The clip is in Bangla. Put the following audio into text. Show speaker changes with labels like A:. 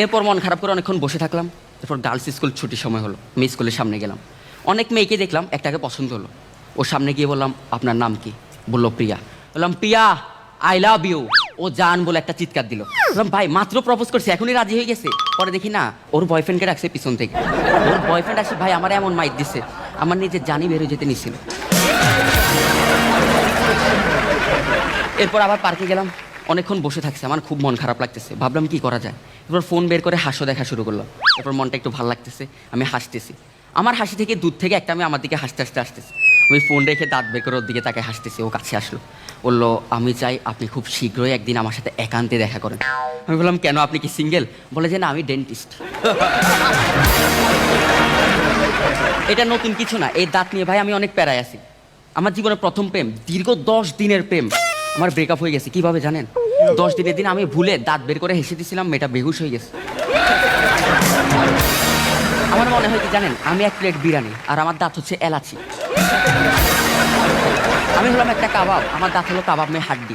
A: এরপর মন খারাপ করে অনেকক্ষণ বসে থাকলাম। এরপর গার্লস স্কুল ছুটির সময় হলো, মেয়ে স্কুলের সামনে গেলাম। অনেক মেয়েকে দেখলাম, একটাকে পছন্দ হলো। ওর সামনে গিয়ে বললাম, আপনার নাম কি? বললো প্রিয়া। বললাম, প্রিয়া আই লাভ ইউ। ও জান বলে একটা চিৎকার দিল। বললাম, ভাই মাত্র প্রপোজ করছে, এখনই রাজি হয়ে গেছে? পরে দেখি না, ওর বয়ফ্রেন্ডকে রাখছে পিছন থেকে। ওর বয়ফ্রেন্ড আসে ভাই আমার এমন মাইট দিচ্ছে, আমার নিজের জানই বেরোয় যেতে নিছিল। এরপর আবার পার্কে গেলাম, অনেকক্ষণ বসে থাকছে, আমার খুব মন খারাপ লাগতেছে। ভাবলাম কি করা যায়। এরপর ফোন বের করে হাসো দেখা শুরু করলাম। এরপর মনটা একটু ভালো লাগতেছে, আমি হাসতেছি। আমার হাসি থেকে দূর থেকে একটা আমি আমার দিকে হাসতে হাসতে আসতেছি। আমি ফোন রেখে দাঁত বের করে ওর দিকে তাকে হাসতেছি। ও কাছে আসলো, বললো, আমি চাই আপনি খুব শীঘ্রই একদিন আমার সাথে একান্তে দেখা করেন। আমি বললাম, কেন, আপনি কি সিঙ্গেল? বলে যে না, আমি ডেন্টিস্ট। এটা নতুন কিছু না, এই দাঁত নিয়ে ভাই আমি অনেক প্যারায় আছি। আমার জীবনে প্রথম প্রেম, দীর্ঘ 10 দিনের প্রেম, আমার ব্রেকআপ হয়ে গেছে। কিভাবে জানেন? 10 দিনের দিন আমি ভুলে দাঁত বের করে হেসে দিয়েছিলাম, মেয়েটা বেহুশ হয়ে গেছে। আমার মনে হয় কি জানেন, আমি এক প্লেট বিরিয়ানি আর আমার দাঁত হচ্ছে এলাচি। আমি হলাম একটা কাবাব, আমার দাঁত হলো কাবাব মে হাড্ডি।